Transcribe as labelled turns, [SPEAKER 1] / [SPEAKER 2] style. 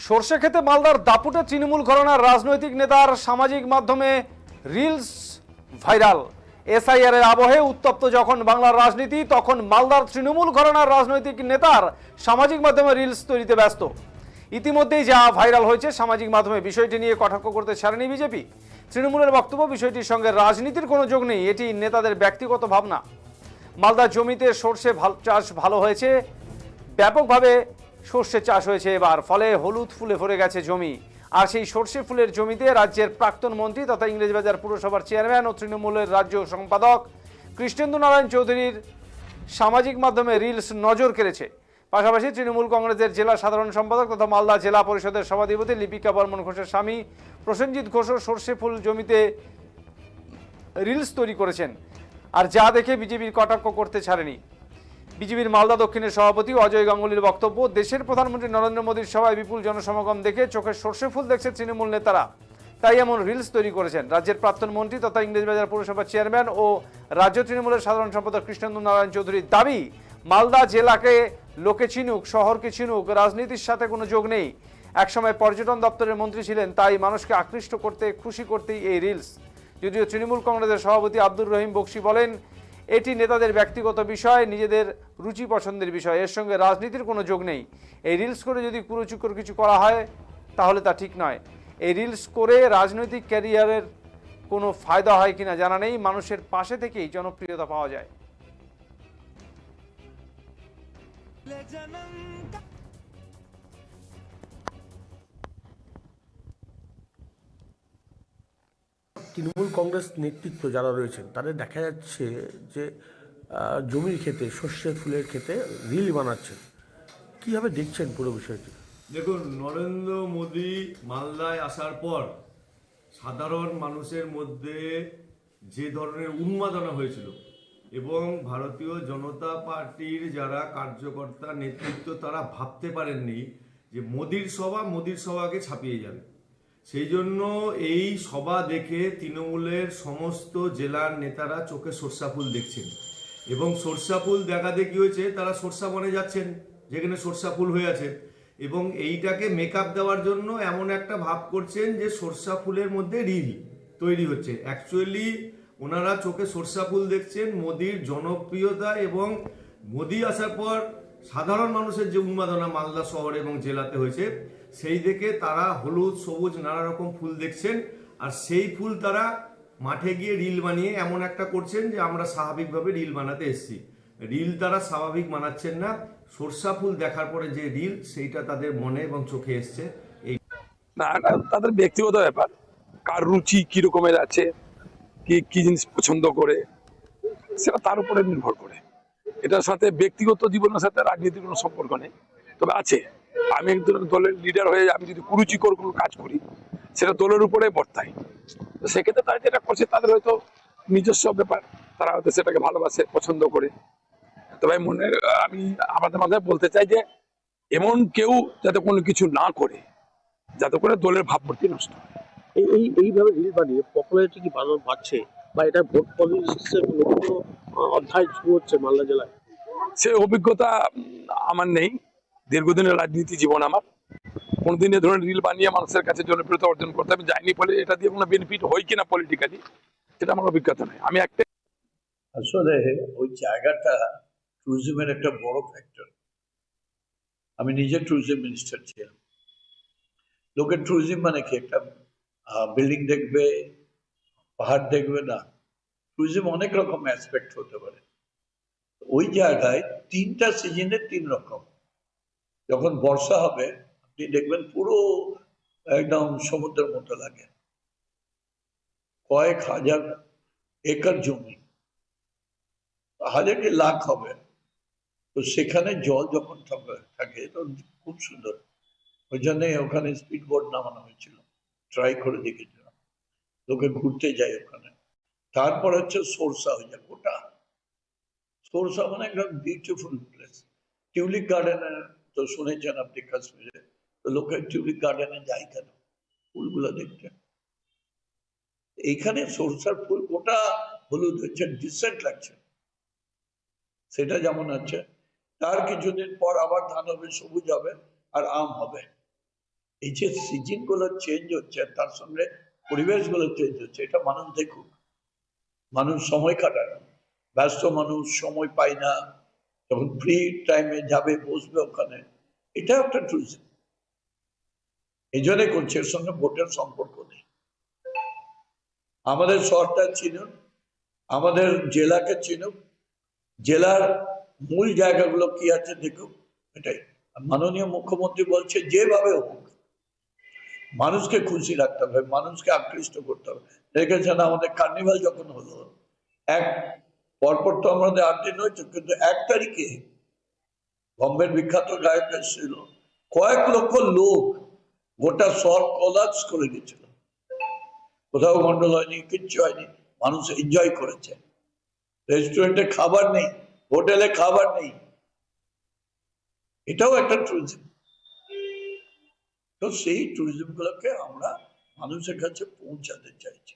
[SPEAKER 1] সর্ষে খেতে মালদার দাপুটে তৃণমূল ঘরানার রাজনৈতিক নেতার সামাজিক মাধ্যমে রিলস ভাইরাল। এসআইআর এর আবহে উত্তপ্ত যখন বাংলার রাজনীতি, তখন মালদার তৃণমূল ঘরানার রাজনৈতিক নেতার সামাজিক মাধ্যমে রিলস তৈরিতে ব্যস্ত। ইতিমধ্যেই যা ভাইরাল হয়েছে সামাজিক মাধ্যমে, বিষয়টি নিয়ে কটাক্ষ করতে ছাড়েনি বিজেপি। তৃণমূলের বক্তব্য, বিষয়টির সঙ্গে রাজনীতির কোনো যোগ নেই, এটি নেতাদের ব্যক্তিগত ভাবনা। মালদার জমিতে সর্ষে চাষ ভালো হয়েছে, ব্যাপকভাবে সর্ষে চাষ হয়েছে এবার, ফলে হলুদ ফুলে ভরে গেছে জমি। আর সেই সর্ষে ফুলের জমিতে রাজ্যের প্রাক্তন মন্ত্রী তথা ইংরেজবাজার পুরসভার চেয়ারম্যান ও তৃণমূলের রাজ্য সম্পাদক কৃষ্ণেন্দু নারায়ণ চৌধুরীর সামাজিক মাধ্যমে রিলস নজর কেড়েছে। পাশাপাশি তৃণমূল কংগ্রেসের জেলা সাধারণ সম্পাদক তথা মালদা জেলা পরিষদের সভাধিপতি লিপিকা বর্মন ঘোষের স্বামী প্রসেনজিৎ ঘোষও সর্ষে ফুল জমিতে রিলস তৈরি করেছেন, আর যা দেখে বিজেপির কটাক্ষ করতে ছাড়েনি। বিজেপির মালদা দক্ষিণের সভাপতি অজয় গাঙ্গুলির বক্তব্য, দেশের প্রধানমন্ত্রী নরেন্দ্র মোদীর সভায় বিপুল জনসমাগম দেখে চোখে সর্ষে ফুল দেখছে তৃণমূল নেতারা, তাই এমন রিলস তৈরি করেছেন। রাজ্যের প্রাক্তন মন্ত্রী তথা ইংরেজবাজার পুরসভার চেয়ারম্যান ও রাজ্য তৃণমূলের সাধারণ সম্পাদক কৃষ্ণেন্দু নারায়ণ চৌধুরীর দাবি, মালদা জেলাকে লোকে চিনুক, শহরকে চিনুক, রাজনীতির সাথে কোনো যোগ নেই। একসময় পর্যটন দপ্তরের মন্ত্রী ছিলেন, তাই মানুষকে আকৃষ্ট করতে, খুশি করতেই এই রিলস। যদিও তৃণমূল কংগ্রেসের সভাপতি আব্দুর রহিম বক্সি বলেন, এটি নেতাদের ব্যক্তিগত বিষয়, নিজেদের রুচি পছন্দের বিষয়, এর সঙ্গে রাজনীতির কোনো যোগ নেই। এই রিলস করে যদি কুরুচিকর কিছু করা হয় তাহলে তা ঠিক নয়। এই রিলস করে রাজনৈতিক ক্যারিয়ারের কোনো ফায়দা হয় কিনা জানা নেই, মানুষের পাশে থেকেই জনপ্রিয়তা পাওয়া যায়।
[SPEAKER 2] তৃণমূল কংগ্রেস নেতৃত্ব যারা রয়েছেন তাদের দেখা যাচ্ছে যে জমির ক্ষেতে, সর্ষে ফুলের ক্ষেতে রিল বানাচ্ছেন। কীভাবে দেখছেন পুরো বিষয়টি?
[SPEAKER 3] দেখুন, নরেন্দ্র মোদী মালদায় আসার পর সাধারণ মানুষের মধ্যে যে ধরনের উন্মাদনা হয়েছিল এবং ভারতীয় জনতা পার্টির যারা কার্যকর্তা নেতৃত্ব তারা ভাবতে পারেননি যে মোদীর সভাকে ছাপিয়ে যাবে। সেই জন্য এই সভা দেখে তৃণমূলের সমস্ত জেলার নেতারা চোখে সর্ষা ফুল দেখছেন এবং সর্ষা ফুল দেখা দেখি হয়েছে, তারা সর্ষা বনে যাচ্ছেন যেখানে সর্ষা ফুল হয়ে আছে এবং এইটাকে মেকআপ দেওয়ার জন্য এমন একটা ভাব করছেন যে সর্ষা ফুলের মধ্যে রিল তৈরি হচ্ছে। অ্যাকচুয়ালি ওনারা চোখে সর্ষা ফুল দেখছেন মোদির জনপ্রিয়তা এবং মোদি আসার পর সাধারণ মানুষের যে উন্মাদনা মালদা শহর এবং জেলাতে হয়েছে, সেই দেখে তারা হলুদ, সবুজ নানা রকম ফুল দেখছেন। আর সেই ফুল তারা মাঠে গিয়ে রিল বানিয়ে এমন একটা করছেন যে আমরা স্বাভাবিকভাবে রিল বানাতে এসেছি। রিল তারা স্বাভাবিক বানাচ্ছেন না, সর্ষা ফুল দেখার পরে যে রিল সেইটা তাদের মনে এবং চোখে এসছে। এই
[SPEAKER 4] না, তাদের ব্যক্তিগত ব্যাপার, কার রুচি কি রকমের আছে, কি জিনিস পছন্দ করে, সেটা তার উপরে নির্ভর করে। এটার সাথে ব্যক্তিগত জীবনের সাথে রাজনীতির কোনো সম্পর্ক নেই। তবে আছে, আমি একজন দলের লিডার হয়ে আমি যদি কুরুচিকর কোনো কাজ করি সেটা দলের উপরে বর্তায়। তো সেক্ষেত্রে তারা যেটা করছে তাদের হয়তো নিজস্ব ব্যাপার, তারা হয়তো সেটাকে ভালোবাসে, পছন্দ করে। তবে আমি আমাদের মাঝে বলতে চাই যে এমন কেউ যাতে কোনো কিছু না করে, যাতে করে দলের ভাবমূর্তি নষ্ট হয়।
[SPEAKER 2] এইভাবে রিল বানিয়ে পপুলারিটি কি বাড়ছে বা এটা ভোট পলিটিক্সের নতুন অধ্যায় শুরু হচ্ছে মালদা জেলায়?
[SPEAKER 4] সে অভিজ্ঞতা আমার নেই, দীর্ঘদিনের রাজনীতি জীবন আমার। কোনদিন এ ধরনের রিল বানিয়ে মানুষের কাছে জনপ্রিয়তা অর্জন করতে আমি যাইনি, বলে এটা দিয়ে কোনো বেনিফিট হয় কিনা পলিটিক্যালি সেটা আমার অভিজ্ঞতা নেই। আমি একটা
[SPEAKER 5] আসলে ওই জায়গাটা ট্যুরিজমের একটা বড় ফ্যাক্টর। আমি নিজে ট্যুরিজম মিনিস্টার ছিলাম। লোকের ট্যুরিজম মানে কি একটা বিল্ডিং দেখবে, পাহাড় দেখবে না। ট্যুরিজম অনেক রকম অ্যাসপেক্ট হতে পারে। ওই জায়গায় 3টা সিজনে 3 রকম। যখন বর্ষা হবে আপনি দেখবেন পুরো একদম সমুদ্রের মতো লাগে, কয়েক হাজার একর জমি, হাজার কি লাখ হবে। তো সেখানে জল যখন থাকে তো খুব সুন্দর। ওই জন্য ওখানে স্পিড বোট নামানো হয়েছিল, ট্রাই করে দেখেছিলাম, লোকে ঘুরতে যায় ওখানে। তারপর হচ্ছে সরষা হয়ে যায় গোটা। সরষা মানে একটা বিউটিফুল প্লেস। টিউলিপ গার্ডেনে তো শুনেছেন আপনি কাশ্মীরে, তো লোকে টিউলিপ গার্ডেনে যায় কেন? ফুলগুলো দেখতে। এইখানে সরষার ফুল গোটা হলুদ হচ্ছে, ডিসেন্ট লাগছে। সেটা যেমন আছে, তার কিছুদিন পর আবার ধান হবে, সবুজ হবে আর আম হবে। এই যে সিজন গুলো চেঞ্জ হচ্ছে, তার সঙ্গে পরিবেশ গুলো চেঞ্জ হচ্ছে, এটা মানুষ দেখুক। মানুষ সময় কাটায় না, ব্যস্ত মানুষ সময় পায় না, যখন ফ্রি টাইমে যাবে বসবে ওখানে, এটা একটা ট্যুরিজম। এই জন্য করছে, এর সঙ্গে ভোটের সম্পর্ক নেই। আমাদের শহরটা চিনুন, আমাদের জেলাকে চিনুক, জেলার মূল জায়গাগুলো কি আছে দেখুক, এটাই। আর মাননীয় মুখ্যমন্ত্রী বলছে যেভাবে হোক মানুষকে খুশি রাখতে হবে, মানুষকে আকৃষ্ট করতে হবে। দেখেছেন আমাদের কার্নিভাল যখন হলো, এক পরপর তো আমাদের 8 দিন হয়েছে, কিন্তু 1 তারিখে বম্বের বিখ্যাত গায়ক এসেছিল, কয়েক লক্ষ লোক, গোটা শহর কোলাপস করে গেছিল। কোথাও গন্ডল হয়নি, কিচ্ছু হয়নি, মানুষ এনজয় করেছে। রেস্টুরেন্টে খাবার নেই, হোটেলে খাবার নেই, এটাও একটা ট্যুরিজম। তো সেই ট্যুরিজম গুলোকে আমরা মানুষের কাছে পৌঁছাতে চাইছি।